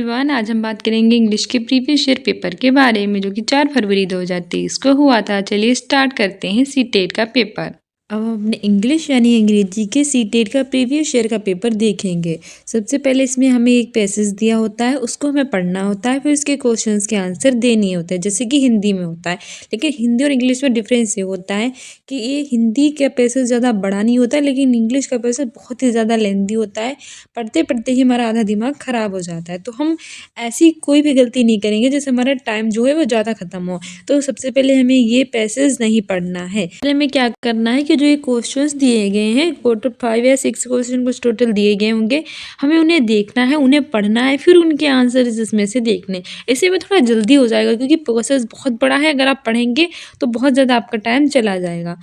Everyone, आज हम बात करेंगे इंग्लिश के प्रीवियस ईयर पेपर के बारे में जो कि 4 फरवरी 2023 को हुआ था। चलिए स्टार्ट करते हैं सीटेट का पेपर। अब हम अपने इंग्लिश यानी अंग्रेजी के सीटेट का प्रीवियस ईयर का पेपर देखेंगे। सबसे पहले इसमें हमें एक पैसेज दिया होता है, उसको हमें पढ़ना होता है, फिर उसके क्वेश्चंस के आंसर देने होते हैं, जैसे कि हिंदी में होता है। लेकिन हिंदी और इंग्लिश में डिफरेंस ये होता है कि ये हिंदी का पैसेज ज़्यादा बड़ा नहीं होता है, लेकिन इंग्लिश का पैसेज बहुत ही ज़्यादा लेंदी होता है। पढ़ते पढ़ते ही हमारा आधा दिमाग ख़राब हो जाता है। तो हम ऐसी कोई भी गलती नहीं करेंगे जैसे हमारा टाइम जो है वो ज़्यादा ख़त्म हो। तो सबसे पहले हमें ये पैसेज नहीं पढ़ना है। पहले हमें क्या करना है कि जो ये क्वेश्चंस दिए गए हैं, टोटल 5 या 6 क्वेश्चन कुछ टोटल दिए गए होंगे, हमें उन्हें देखना है, उन्हें पढ़ना है, फिर उनके आंसर इसमें से देखने। इससे में थोड़ा जल्दी हो जाएगा क्योंकि प्रोसेस बहुत बड़ा है। अगर आप पढ़ेंगे तो बहुत ज़्यादा आपका टाइम चला जाएगा।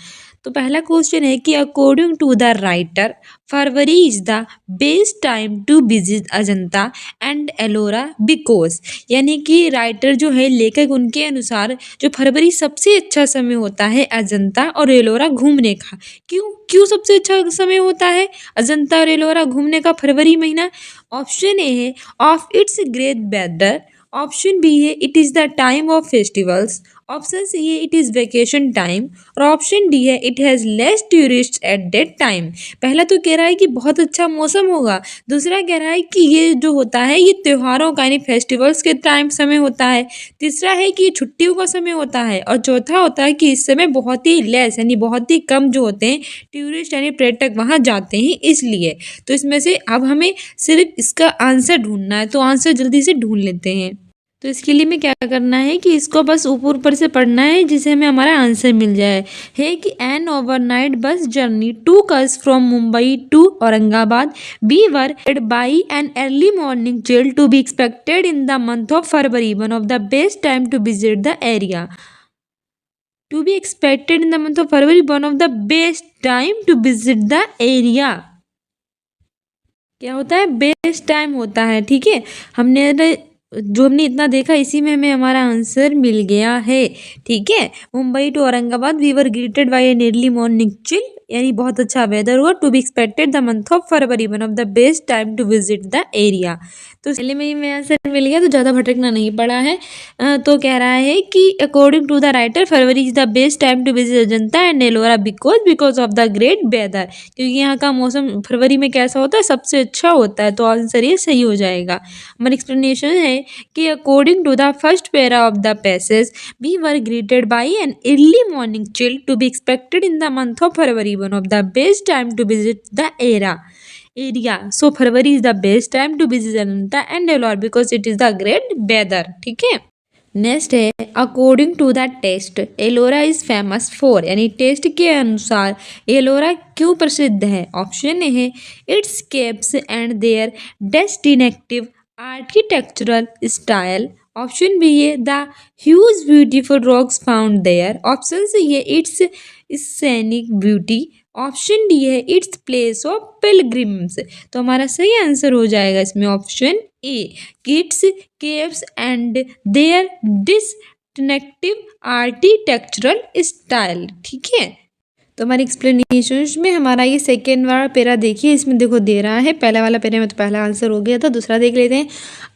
तो पहला क्वेश्चन है कि according to the writer February is the best time to visit Ajanta and Ellora because, यानी कि राइटर जो है लेखक, उनके अनुसार जो फरवरी सबसे अच्छा समय होता है अजंता और एलोरा घूमने का। क्यों क्यों सबसे अच्छा समय होता है अजंता और एलोरा घूमने का फरवरी महीना? ऑप्शन ए है of it's great weather, option B है it is the time of festivals, option C है इट इज़ वेकेशन टाइम और ऑप्शन डी है it has less tourist at that time. पहला तो कह रहा है कि बहुत अच्छा मौसम होगा, दूसरा कह रहा है कि ये जो होता है ये त्योहारों का यानी फेस्टिवल्स के टाइम समय होता है, तीसरा है कि ये छुट्टियों का समय होता है और चौथा होता है कि इस समय बहुत ही लेस यानी बहुत ही कम जो होते हैं टूरिस्ट यानी पर्यटक वहाँ जाते हैं इसलिए। तो इसमें से अब हमें सिर्फ इसका आंसर ढूंढना है, तो आंसर जल्दी से ढूंढ लेते हैं। तो इसके लिए में क्या करना है कि इसको बस ऊपर ऊपर से पढ़ना है जिससे हमें हमारा आंसर मिल जाए। है कि an overnight bus journey to cuss from Mumbai to Aurangabad be were by an early morning chill to be expected in the month of February, one of the best time to visit the area. To be expected in the month of February, one of the best time to visit the area. क्या होता है? Best time होता है। ठीक है, हमने इतना देखा इसी में हमें हमारा आंसर मिल गया है। ठीक है, Mumbai to Aurangabad we were greeted by an early morning chill, यानी बहुत अच्छा वेदर हुआ। To be expected the month of February, one of the best time to visit the area. तो पहले में ही मैं आंसर मिल गया, तो ज़्यादा भटकना नहीं पड़ा है। तो कह रहा है कि according to the writer February is the best time to visit Ajanta and Ellora because of the great weather, क्योंकि यहाँ का मौसम फरवरी में कैसा होता है? सबसे अच्छा होता है। तो आंसर ये सही हो जाएगा। हमारी एक्सप्लेनेशन है कि according to the first para of the passage we were greeted by an early morning chill to be expected in the month of February, one of the best time to visit the area. So February is the best time to visit Ajanta and Ellora because it is the great weather. ठीक है, next है according to the test Ellora is famous for, यानी test के अनुसार एलोरा क्यों प्रसिद्ध है? Option A है it's caves and their distinctive architectural style, option B है the huge beautiful rocks found there, option C है it's scenic beauty, option D है इट्स प्लेस ऑफ पिलग्रिम्स। तो हमारा सही आंसर हो जाएगा इसमें option A, it's caves and their distinctive architectural style. ठीक है, तो हमारी एक्सप्लेनेशन में हमारा ये सेकेंड वाला पेरा देखिए, इसमें देखो दे रहा है। पहला वाला पेरा में तो पहला आंसर हो गया था, दूसरा देख लेते हैं।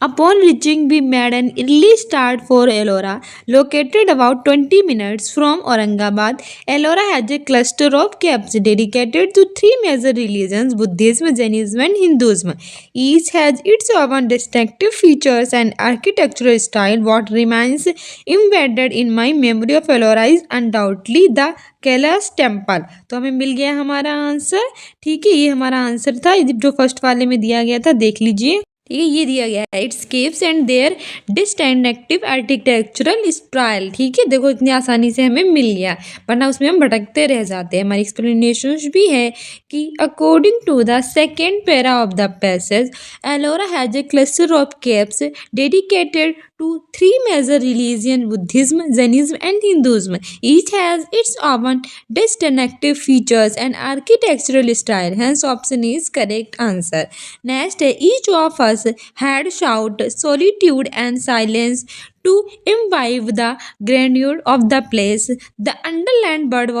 Upon reaching we made an early start for Ellora located about 20 minutes from Aurangabad. Ellora has a cluster of caves dedicated to 3 major religions, Buddhism, Jainism and Hinduism. Each has its own distinctive features and architectural style. What remains embedded in my memory of Ellora is undoubtedly the Kailash temple. तो हमें मिल गया हमारा answer. ठीक है, ये हमारा answer था जो फर्स्ट वाले में दिया गया था, देख लीजिए। ठीक है, ये दिया गया है it's caves and their distinctive architectural style. ठीक है, देखो इतनी आसानी से हमें मिल गया, वरना उसमें हम भटकते रह जाते हैं। हमारी एक्सप्लेनेशन भी है कि according to the second para of the passage Ellora has a cluster of caves dedicated to 3 major religions, Buddhism, Jainism and Hinduism. Each has its own distinctive features and architectural style. Hence option is correct answer. Next, each of us had shout solitude and silence to imbibe the grandeur of the place. The underlined bird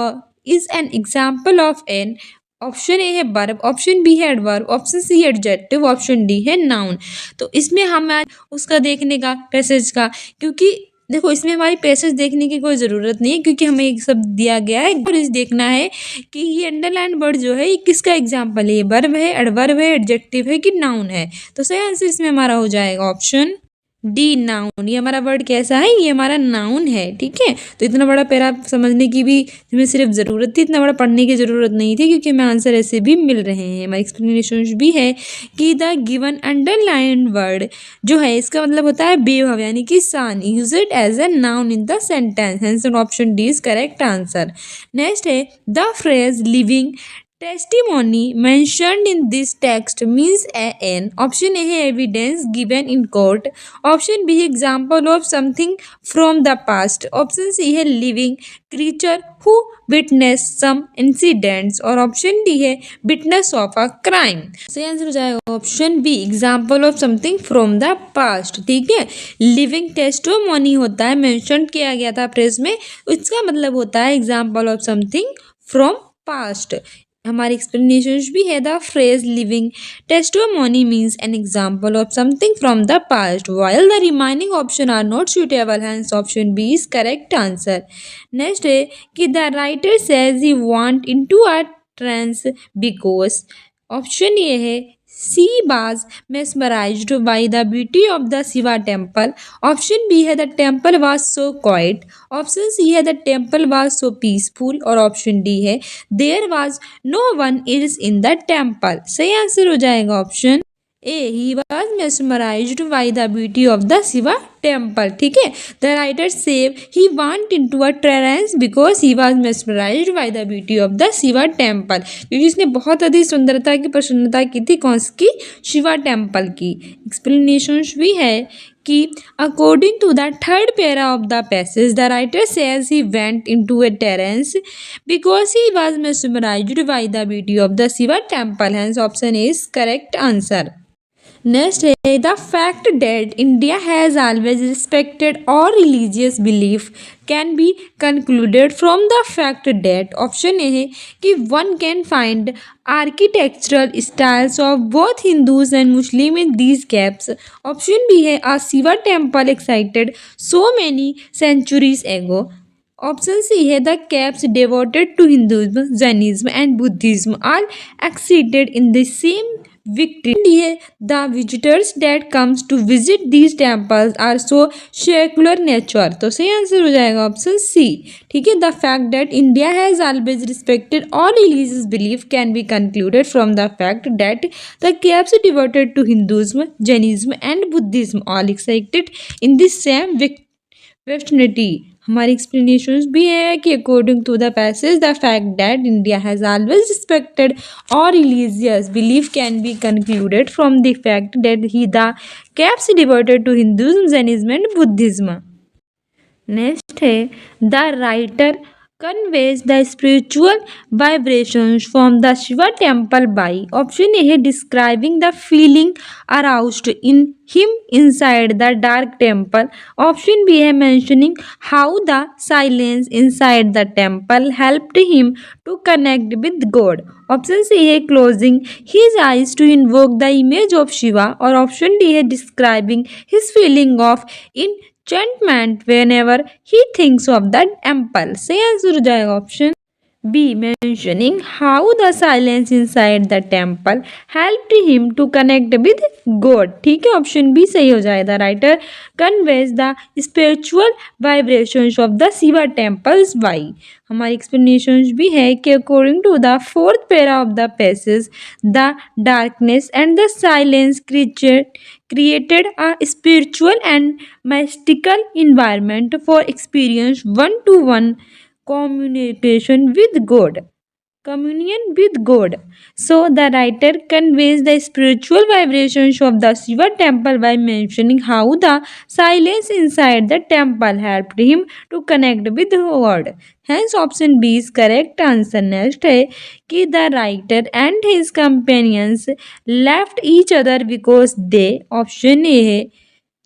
is an example of an option A है verb, option B है adverb, option C है adjective, option D है noun. तो इसमें हम आज उसका देखने का पैसेज का, क्योंकि देखो इसमें हमारी पैसेज देखने की कोई ज़रूरत नहीं है क्योंकि हमें एक शब्द दिया गया है और इस देखना है कि ये अंडरलाइन वर्ड जो है ये किसका एग्जाम्पल है, ये वर्ब है, एडवर्ब है, एडजेक्टिव है कि नाउन है। तो सही आंसर इसमें हमारा हो जाएगा ऑप्शन डी नाउन। ये हमारा वर्ड कैसा है, ये हमारा नाउन है। ठीक है, तो इतना बड़ा पैरा समझने की भी हमें सिर्फ ज़रूरत थी, इतना बड़ा पढ़ने की ज़रूरत नहीं थी क्योंकि हमें आंसर ऐसे भी मिल रहे हैं। हमारी एक्सप्लेनेशन भी है कि द गिवन अंडरलाइन वर्ड जो है इसका मतलब होता है बेभव यानी कि सन, use it as a noun in the sentence, hence option D is correct answer. Next है the phrase living testimony mentioned in this text means an option A है evidence given in court, option B है example of something from the past, option C है living creature who witnessed some incidents और option D है witness of a crime। सही answer हो जाएगा option B example of something from the past. ठीक है, living testimony होता है, मेंशन किया गया था प्रेस में, इसका मतलब होता है example of something from past. हमारी एक्सप्लेनेशन भी है the phrase living testimony means an example of something from the past while the remaining option are not suitable, hence option B is correct answer. Next है कि the writer says he want into a trance because, option ये है she was mesmerized by the beauty of the Shiva temple, option B है the temple was so quiet, option C है the temple was so peaceful और option D है there was no one else in the temple। सही answer हो जाएगा option A he was mesmerized by the beauty of the Shiva temple। ठीक है, the writer save he want into a trance because he was mesmerized by the beauty of the Shiva temple, क्योंकि इसने बहुत अधिक सुंदरता की प्रसन्नता की थी कौन सी की, शिवा टेम्पल की। एक्सप्लेनेशन भी है कि according to the third para of the passage the writer says he went into a trance because he was mesmerized by the beauty of the Shiva temple, hence option A is correct answer. Next है the fact that India has always respected all religious belief can be concluded from the fact that option A है कि one can find architectural styles of both Hindus and Muslim in these caves, option B है a Shiva temple excited so many centuries ago, option C है the caves devoted to Hinduism, Jainism and Buddhism all exceeded in the same victory है the visitors that comes to visit these temples are so secular nature. तो सही answer हो जाएगा option C. ठीक है, the fact that India has always respected all religious belief can be concluded from the fact that the caves devoted to Hinduism, Jainism and Buddhism all excited in this same vicinity. हमारी explanation भी है कि according to the passage the fact that India has always respected और religious belief can be concluded from the fact that he the caves devoted to Hinduism, Jainism and Buddhism. Next है the writer conveys the spiritual vibrations from the Shiva temple by, option A है describing the feeling aroused in him inside the dark temple, option B है mentioning how the silence inside the temple helped him to connect with God, option C है closing his eyes to invoke the image of Shiva और option D है describing his feeling of enchantment whenever he thinks of the temple। सही answer हो जाएगा option B mentioning how the silence inside the temple helped him to connect with God। ठीक है, option B सही हो जाएगा। Writer conveys the spiritual vibrations of the Shiva temples by। हमारी explanation भी है कि according to the fourth para of the passage the darkness and the silence created a spiritual and mystical environment for experience one-to-one communication with God. Communion with God. So the writer conveys the spiritual vibrations of the Shiva temple by mentioning how the silence inside the temple helped him to connect with God. Hence option B is correct answer। Next है कि the writer and his companions left each other because they, option A है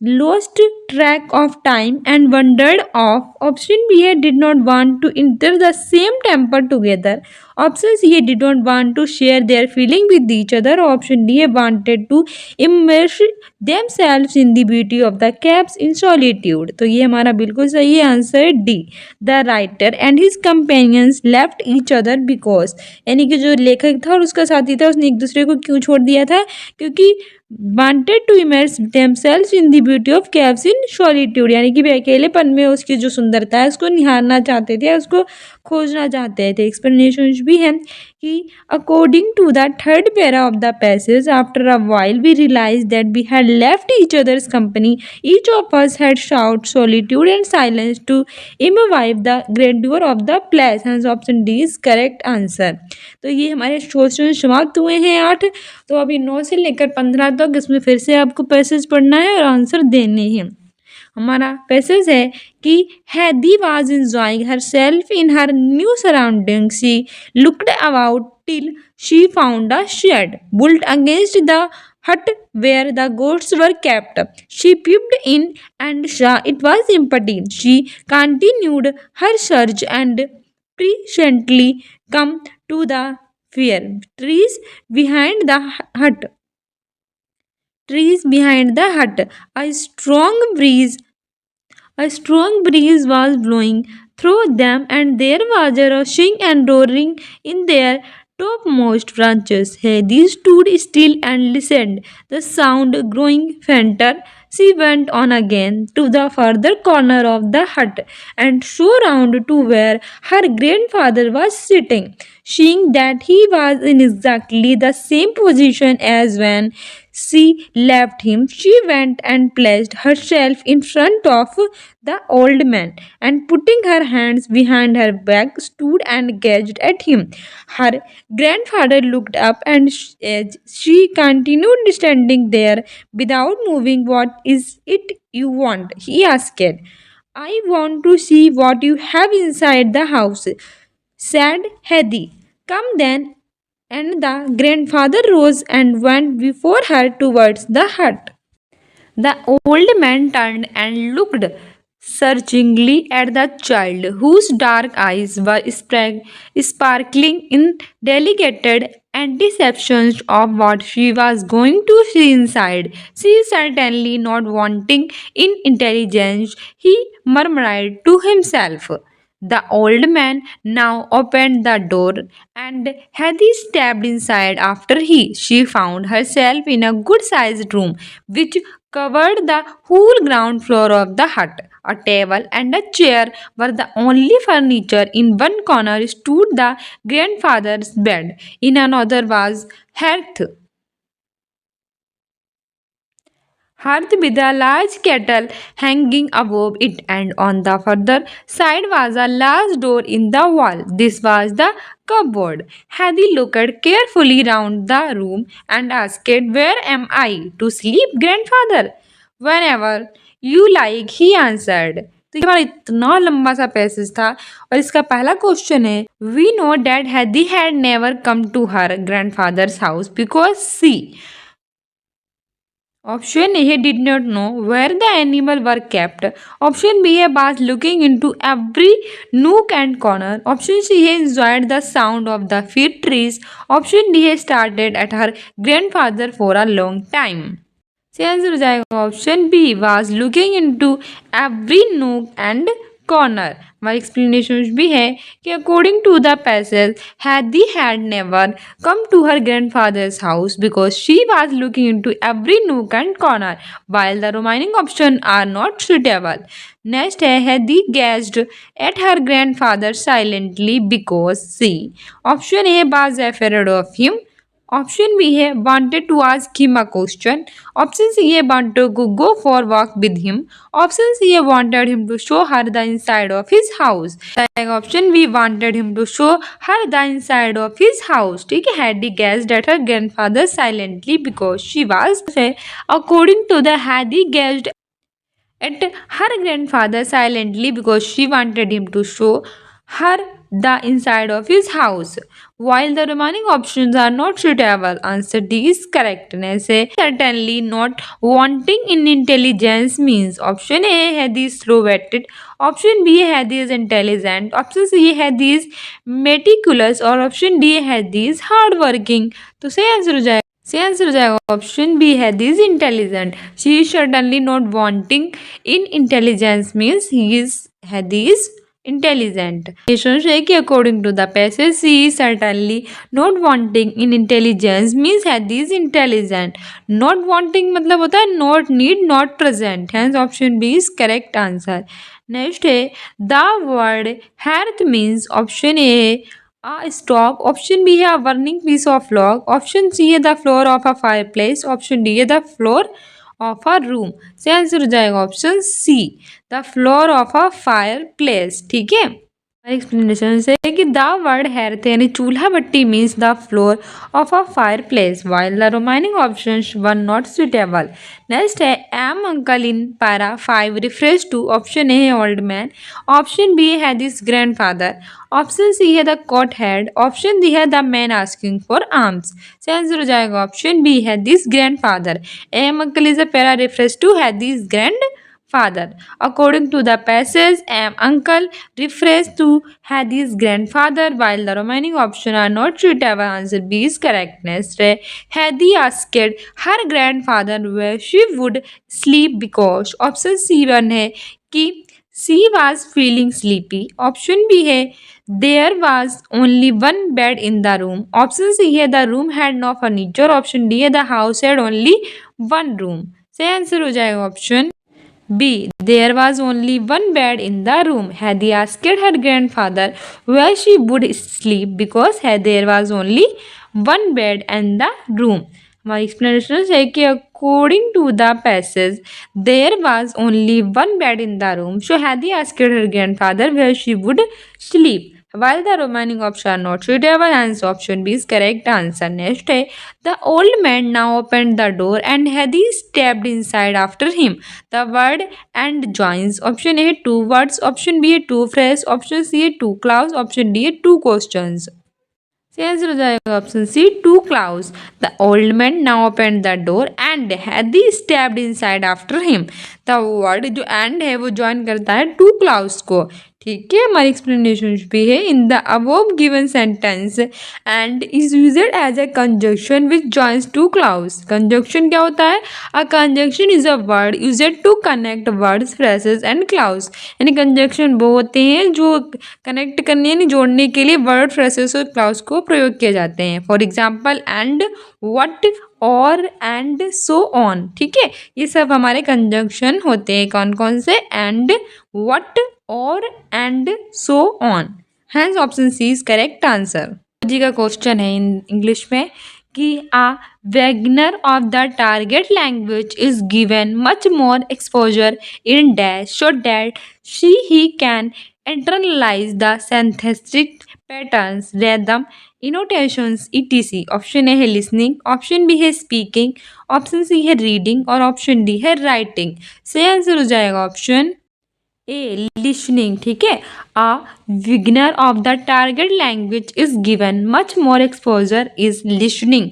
lost track of time and wandered off. Option B did not want to enter the same temple together. Option C did not want to share their feeling with each other. Option D wanted to immerse themselves in the beauty of the caves in solitude. तो ये हमारा बिल्कुल सही answer है D. The writer and his companions left each other because, यानी कि जो लेखक था और उसका साथी था उसने एक दूसरे को क्यों छोड़ दिया था, क्योंकि wanted to immerse themselves in the beauty of caves in solitude, यानी कि वे अकेलेपन में उसकी जो सुंदरता है उसको निहारना चाहते थे, उसको खोजना चाहते थे. एक्सप्लेनेशन भी है कि according to the third para of the passage, after a while we realized that we had left each other's company. Each of us had sought solitude and silence to imbibe the grandeur of the place. Hence option D is correct answer. तो ये हमारे question समाप्त हुए हैं 8. तो अभी 9 से लेकर 15 तक इसमें फिर से आपको पैसेज पढ़ना है और आंसर देने हैं. हमारा पैसेज है कि हैदी was enjoying herself in her new surroundings. She looked about till she found a shed built against the hut where the goats were kept. She peeped in and saw it was empty. She continued her search and presently come to the fair trees behind the hut. A strong breeze was blowing through them, and there was a rushing and roaring in their topmost branches. Hedy stood still and listened, the sound growing fainter. She went on again to the further corner of the hut and so round to where her grandfather was sitting. Seeing that he was in exactly the same position as when she left him, she went and placed herself in front of the old man, and putting her hands behind her back, stood and gazed at him. Her grandfather looked up, and as she continued standing there without moving. "What is it you want?" he asked. "I want to see what you have inside the house," said Hedy. "Come then." And the grandfather rose and went before her towards the hut. The old man turned and looked searchingly at the child, whose dark eyes were sparkling in delicate anticipations of what she was going to see inside. "She is certainly not wanting in intelligence," he murmured to himself. The old man now opened the door, and Hedy stepped inside after he. She found herself in a good-sized room, which covered the whole ground floor of the hut. A table and a chair were the only furniture. In one corner stood the grandfather's bed. In another was hearth with a large kettle hanging above it, and on the further side was a large door in the wall. This was the cupboard. Hedy looked carefully round the room and asked, "Where am I to sleep, grandfather?" "Whenever you like," he answered. तो ये हमारा इतना लंबा सा passage था और इसका पहला क्वेश्चन है, we know that Heidi had never come to her grandfather's house because she. Option A did not know where the animal were kept. Option B was looking into every nook and corner. Option C enjoyed the sound of the fir trees. Option D started at her grandfather for a long time. से answer हो जाएगा option B, was looking into every nook and corner. हमारी explanation भी है कि according to the passage Heidi had never come to her grandfather's house because she was looking into every nook and corner while the remaining option are not suitable. Next है हैदी gazed at her grandfather silently because she. Option A was afraid of him. Option B है wanted to ask him a question. Option C है wanted to go for walk with him. Option C है wanted him to show her the inside of his house. Option B wanted him to show her the inside of his house. ठीक है, Hedy gazed at her grandfather silently because she was. According to the Hedy gazed at her grandfather silently because she wanted him to show her the inside of his house, while the remaining options are not suitable. Answer D is correct. Next है certainly not wanting in intelligence means option A है the slow-witted, option B है the is intelligent, option C है the is meticulous और option D है the is hardworking. तो सही answer हो जाएगा ऑप्शन बी है this intelligent. She is certainly not wanting in intelligence means he is है दिस इंटेलिजेंट. क्वेश्चन है कि according to the passage she is certainly not wanting in intelligence means है this intelligent. Not wanting मतलब होता है not need not present. Hence option B is correct answer. Next है the word hearth means option A a stove, option B है a burning piece of log, option C है the floor of a fireplace, option D है the floor of a room. से answer हो जाएगा option C the floor of a fireplace. ठीक है. Explanation से कि द वर्ड हेर्थ यानी चूल्हा भट्टी means the floor of a fire place while the remaining options were not suitable. Next है my uncle in para 5 reference to option A है old man, option B है this grandfather, option C है the cot head, option D है the man asking for arms. से answer हो जाएगा option B है this grandfather. My uncle is a para reference to है this grand father. According to the passage, uncle refers to Hadi's grandfather, while the remaining options are not suitable. Answer B is correct. Next, Hadi asked her grandfather where she would sleep because option C1 है कि she was feeling sleepy. Option B है there was only one bed in the room. Option C है the room had no furniture. Option D है the house had only one room. सही answer हो जाएगा option B. There was only one bed in the room. Hadi asked her grandfather where she would sleep because there was only one bed in the room. हमारी explanation है कि according to the passage there was only one bed in the room. So Hadi asked her grandfather where she would sleep. While the remaining options are not suitable, hence option B is correct answer. Next है the old man now opened the door and Hadi stepped inside after him. The word and joins option A two words, option B two phrases, option C two clause, option D two questions. से answer हो जाएगा option C two clause. The old man now open the door and Heidi stepped inside after him. The word जो and है वो join करता है to clause को. ठीक है. हमारी एक्सप्लेनेशन भी है in the above given sentence and is used as a conjunction which joins two clause. Conjunction क्या होता है? A conjunction is a word used to connect words phrases and clause. यानी कंजक्शन वो होते हैं जो कनेक्ट करने यानी जोड़ने के लिए वर्ड फ्रेजेस और क्लाउज को प्रयोग किए जाते हैं. For example and, but, or and, so on. ठीक है. ये सब हमारे कंजंक्शन होते हैं. कौन कौन से? And, but, or and, so on. Hence option C is correct answer. जी का क्वेश्चन है इन इंग्लिश में कि a beginner of the target language is given much more exposure in dash so that he can internalize the synthetic patterns, rhythm, intonations etc. Option A है listening, option B है speaking, option C है reading और option D है writing. सही answer हो जाएगा option A listening. ठीक है. A beginner of the target language is given much more exposure is listening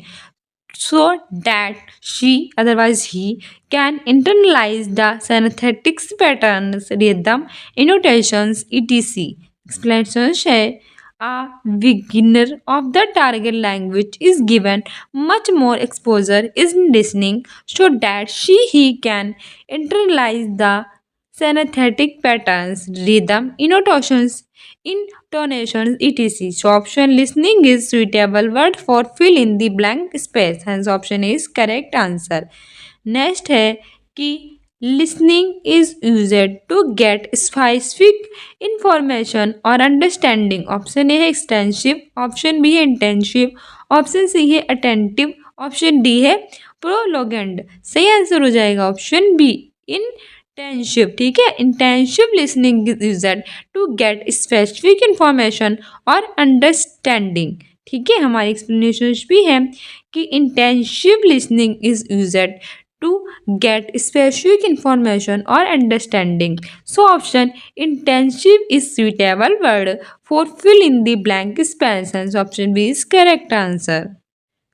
so that she otherwise he can internalize the synthetic patterns, rhythm, intonations etc. Explanation है a beginner of the target language is given much more exposure is listening so that he can internalize the synthetic patterns, rhythm, intonations etc. So option listening is suitable word for fill in the blank space. Hence option is correct answer. Next है कि listening is used to get specific information or understanding. Option A है extensive, option B है intensive, option C है attentive, option D है prolonged. सही answer हो जाएगा option B intensive. ठीक है. Intensive listening is used to get specific information or understanding. ठीक है. हमारी एक्सप्लेनेशन भी है कि intensive listening is used to get specific information or understanding. So option intensive is suitable word for fill in the blank space, and option B is correct answer.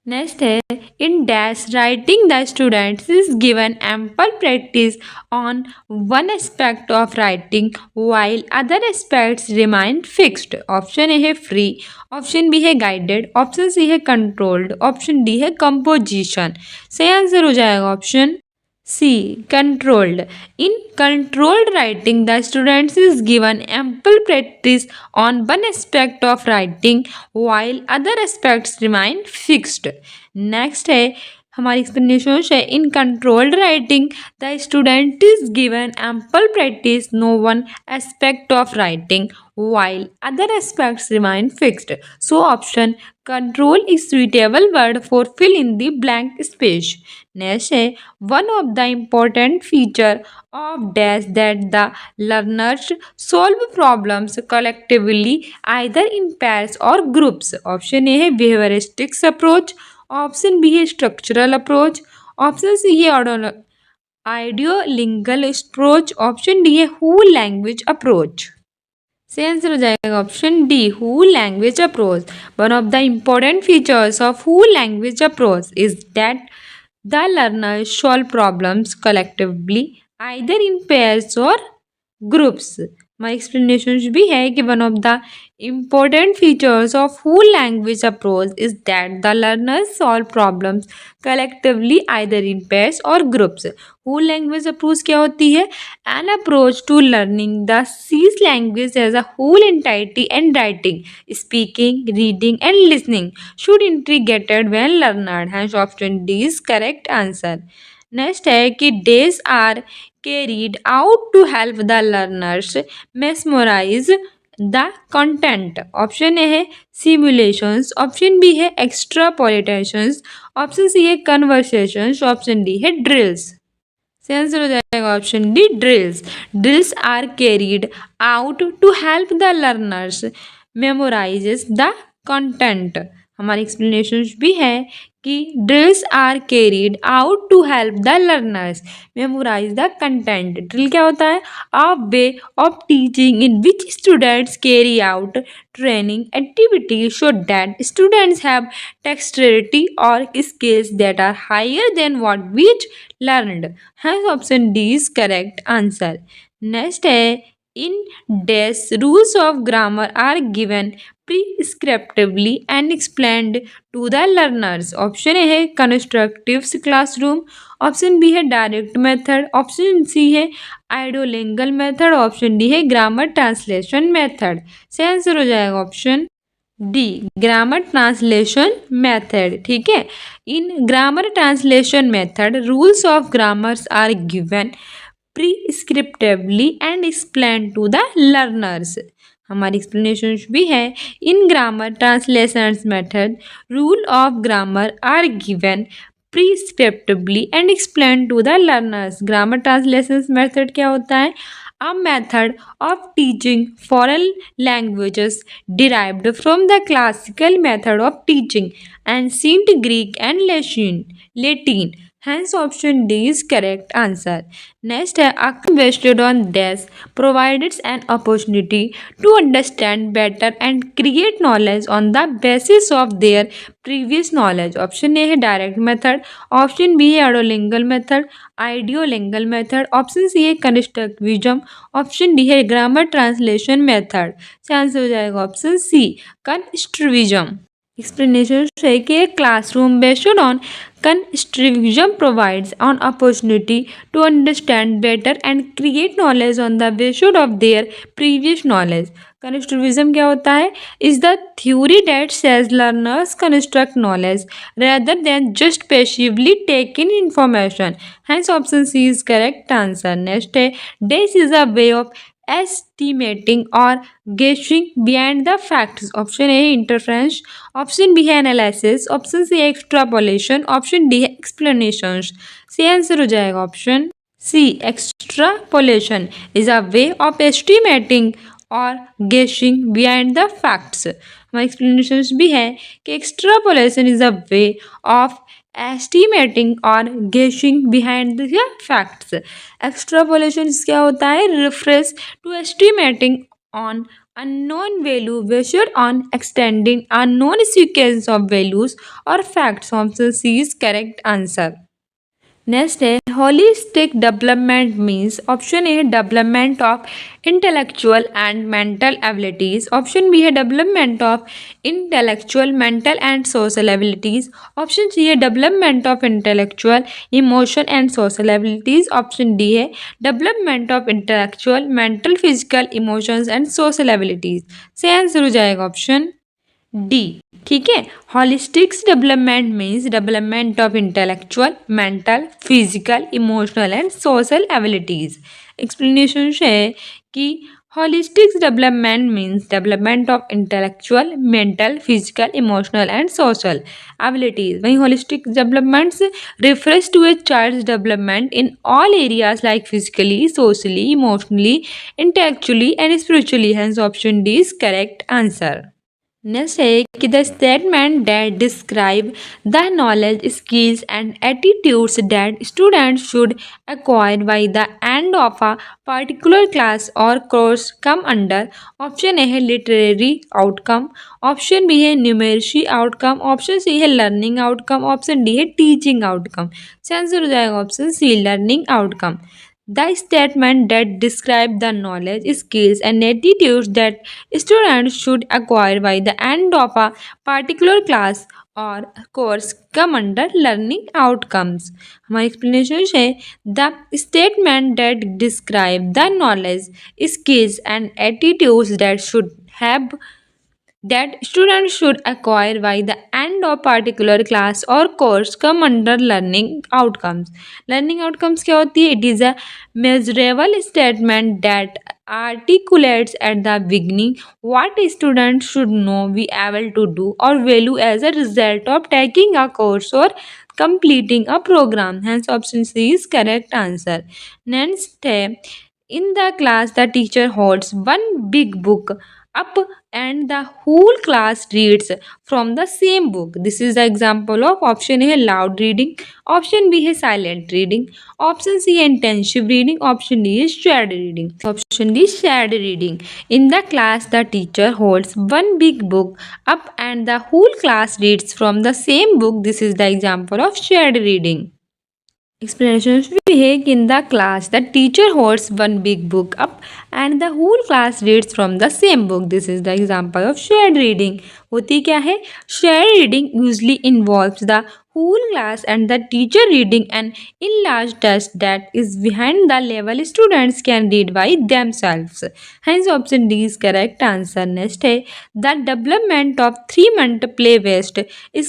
Next है in dash writing the students is given ample practice on one aspect of writing while other aspects remain fixed. Option A है free, option B है guided, option C है controlled, option D है composition. सही answer हो जाएगा option C controlled. In controlled writing, the students is given ample practice on one aspect of writing while other aspects remain fixed. Next है हमारी explanation है in controlled writing the student is given ample practice no one aspect of writing while other aspects remain fixed. So option control is suitable word for fill in the blank space. Next है one of the important feature of dash that the learners solve problems collectively either in pairs or groups. Option A है behavioristics approach, option B है structural approach, option C है आइडियोलिंगल approach, option D है हू language approach. से answer हो जाएगा option D who language approach. One of the important features of who language approach is that the learner solve problems collectively either in pairs और groups. हमारी explanation भी है कि one of the important features of whole language approach is that the learners solve problems collectively either in pairs or groups. whole language approach क्या होती है? An approach to learning the C's language as a whole entity and writing, speaking, reading and listening should integrated when learned. Hence option D is correct answer. Next है कि days are carried out to help the learners memorize the content. Option A है simulations, option B है extrapolations, option C है conversations, option D है drills. से answer हो जाएगा option D drills. Drills are carried out to help the learners memorizes the content. हमारी explanation भी है कि drills are carried out to help the learners memorize the content. Drill क्या होता है? A way of teaching in which students carry out training activities so that students have dexterity और skills that are higher than what which learned. Hence option D is correct answer. Next है in these rules of grammar are given prescriptively and explained to the learners. Option A है constructive classroom, option B है direct method, option C है audiolingual method, option D है grammar translation method. से answer हो जाएगा option D grammar translation method. ठीक है, in grammar translation method rules of grammars are given prescriptively and explained to the learners. हमारी explanation भी है in grammar translation method rule of grammar are given prescriptively and explain to the learners. Grammar translation method क्या होता है? A method of teaching foreign languages derived from the classical method of teaching ancient Greek and Latin. Hence option D is correct answer. Next है invested on dash provides an opportunity to understand better and create knowledge on the basis of their previous knowledge. Option A है direct method, option B है audiolingual method, option C है constructivism, option D है grammar translation method. से answer हो जाएगा option सी constructivism. Explanation है कि classroom based on constructivism provides an opportunity to understand better and create knowledge on the basis of their previous knowledge. Constructivism क्या होता है? Is the theory that says learners construct knowledge rather than just passively take in information. Hence option C is correct answer. Next है this is a way of estimating or guessing behind the facts. Option A interference, option B है analysis, option C है extrapolation, option D है explanations. सी answer हो जाएगा option C extrapolation is a way of estimating or guessing behind the facts. हमारे explanation भी है कि extrapolation is a way of estimating or guessing behind the facts. Extrapolation क्या होता है? Refers to estimating on unknown value measured on extending a known sequence of values or facts. Option C is correct answer. Next है holistic development means option A है development of intellectual and mental abilities, option B है development of intellectual, mental and social abilities, option C है development of intellectual, emotion and social abilities, option D है development of intellectual, mental, physical, emotions and social abilities. से answer हो जाएगा option D. ठीक है, holistics development means development of intellectual, mental, physical, emotional and social abilities. Explanation है कि holistics development means development of intellectual, mental, physical, emotional and social abilities. वहीं holistic developments refers to a child's development in all areas like physically, socially, emotionally, intellectually and spiritually. Hence option D is correct answer. Next है कि the statement that describe the knowledge, skills and attitudes that students should acquire by the end of a particular class or course come under. Option A है literary outcome, option B है numeracy outcome, option C है learning outcome, option D है teaching outcome. से answer हो जाएगा option C learning outcome. The statement that describe the knowledge, skills and attitudes that students should acquire by the end of a particular class or course come under learning outcomes. हमारी explanation है the statement that describe the knowledge, skills and attitudes that students should acquire by the end of particular class or course come under learning outcomes. Learning outcomes क्या होती है? It is a measurable statement that articulates at the beginning what students should know, be able to do or value as a result of taking a course or completing a program. Hence option C is correct answer. Next है in the class the teacher holds one big book up and the whole class reads from the same book. This is the example of option A loud reading, option B है silent reading, option C है intensive reading, option D is shared reading. Option D is shared reading. In the class the teacher holds one big book up and the whole class reads from the same book. This is the example of shared reading. Explanation भी है कि in the class the teacher holds one big book up and the whole class reads from the same book. This is the example of shared reading. होती क्या है? Shared reading usually involves the whole class and the teacher reading an enlarged text that is behind the level students can read by themselves. Hence option D is correct answer. Next है the development of 3-month play-based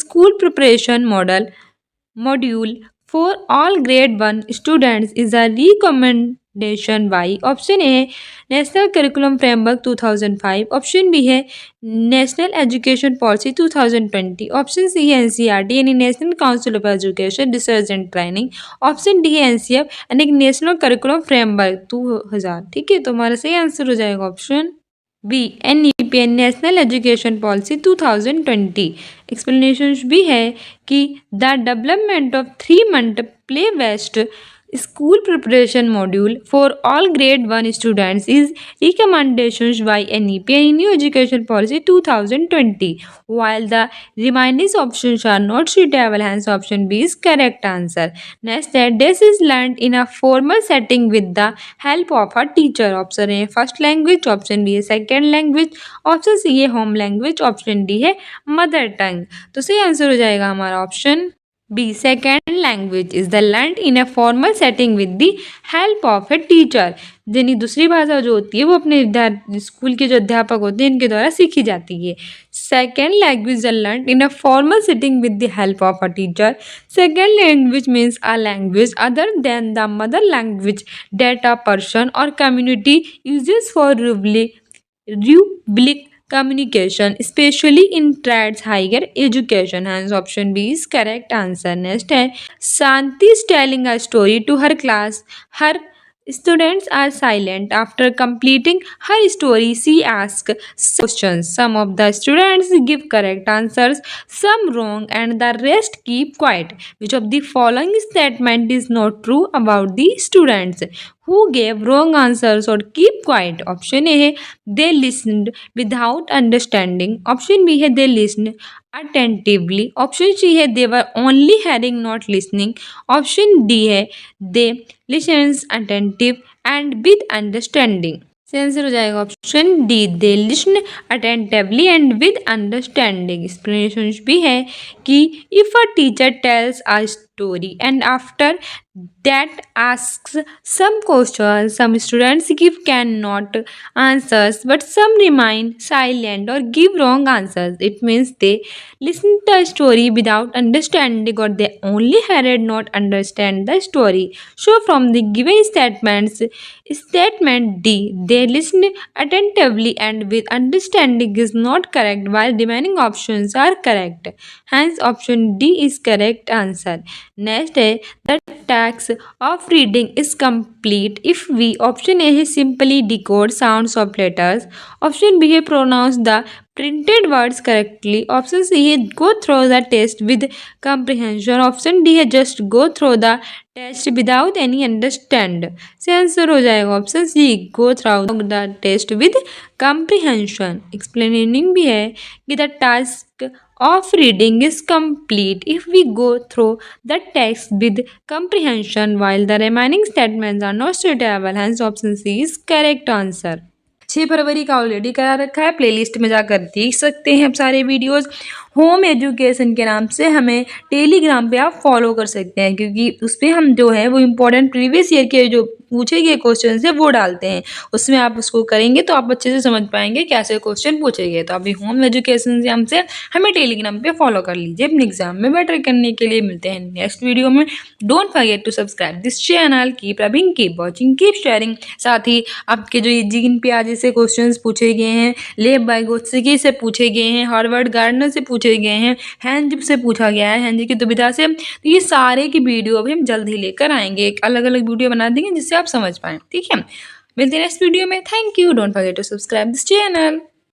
school preparation module for all grade 1 students is a recommendation by option A National Curriculum Framework 2005, option B है National Education Policy 2020, option C है NCERT यानी National Council of Education Research and Training, option D है NCF यानी National Curriculum Framework 2000. ठीक है, तो हमारा सही आंसर हो जाएगा option B NEP national education policy 2020. Explanation भी है कि the development of 3-month play based school preparation module for all grade 1 students is recommendations by NEP and New Education Policy 2020, while the remaining options are not suitable. Hence option B is correct answer. Next that this is learned in a formal setting with the help of a teacher. Option A first language, option B है second language, option C है home language, option D है mother tongue. तो सही answer हो जाएगा हमारा option B. Second language is the learned in a formal setting with the help of a teacher. यानी दूसरी भाषा जो होती है वो अपने स्कूल के जो अध्यापक होते हैं इनके द्वारा सीखी जाती है. Second language are learn in a formal sitting with the help of a teacher. Second language means a language other than the mother language that a person or community uses for rubric communication, especially in trades higher education. Hence option B is correct answer. Next है Shanti is telling a story to her class. Her Students are silent. After completing her story, she asks questions. Some of the students give correct answers, some wrong, and the rest keep quiet. Which of the following statement is not true about the students who gave wrong answers or keep quiet? Option A है they listened without understanding. Option B है they listened attentively. Option C है they were only hearing not listening. Option D है they listens attentive and with understanding. इसका answer हो जाएगा option D they listen attentively and with understanding. Explanation भी है कि if a teacher tales a story and after that asks some questions, some students give cannot answers but some remain silent or give wrong answers. It means they listen to a story without understanding or they only heard not understand the story. So from the given statements, statement D they listen attentively and with understanding is not correct while remaining options are correct. Hence option D is correct answer. Next है the task of reading is complete if we option A है simply decode sounds of letters, option B है pronounce the printed words correctly, option C है go through the test with comprehension, option D है just go through the test without any understand. से answer हो जाएगा option C go through the test with comprehension. Explaining भी है कि the task of reading is complete if we go through the text with comprehension while the remaining statements are not suitable. Hence option C is correct answer. 6 फरवरी का already करा रखा है, playlist में जाकर देख सकते हैं आप सारे वीडियोस। होम एजुकेशन के नाम से हमें टेलीग्राम पे आप फॉलो कर सकते हैं क्योंकि उस पर हम जो है वो इम्पोर्टेंट प्रीवियस ईयर के जो पूछे गए क्वेश्चन है वो डालते हैं। उसमें आप उसको करेंगे तो आप अच्छे से समझ पाएंगे कैसे क्वेश्चन पूछे गए। तो अभी होम एजुकेशन से हमसे हमें टेलीग्राम पे फॉलो कर लीजिए अपने एग्जाम में बेटर करने के लिए। मिलते हैं नेक्स्ट वीडियो में। Don't forget to subscribe this channel. Keep loving, keep watching, keep sharing. साथ ही आपके जो ये जीन पे आज से क्वेश्चन पूछे गए हैं, लेब बाइगोत्स्की से पूछे गए हैं, हार्वर्ड गार्डनर से पूछे गए हैं, हैंजिप से पूछा गया है, हैंजी की दुविधा से, तो ये सारे की वीडियो अभी हम जल्द ही लेकर आएंगे। एक अलग अलग वीडियो बना देंगे जिससे आप समझ पाएँ। ठीक है, मिलते हैं नेक्स्ट वीडियो में। Thank you. Don't forget to subscribe this channel.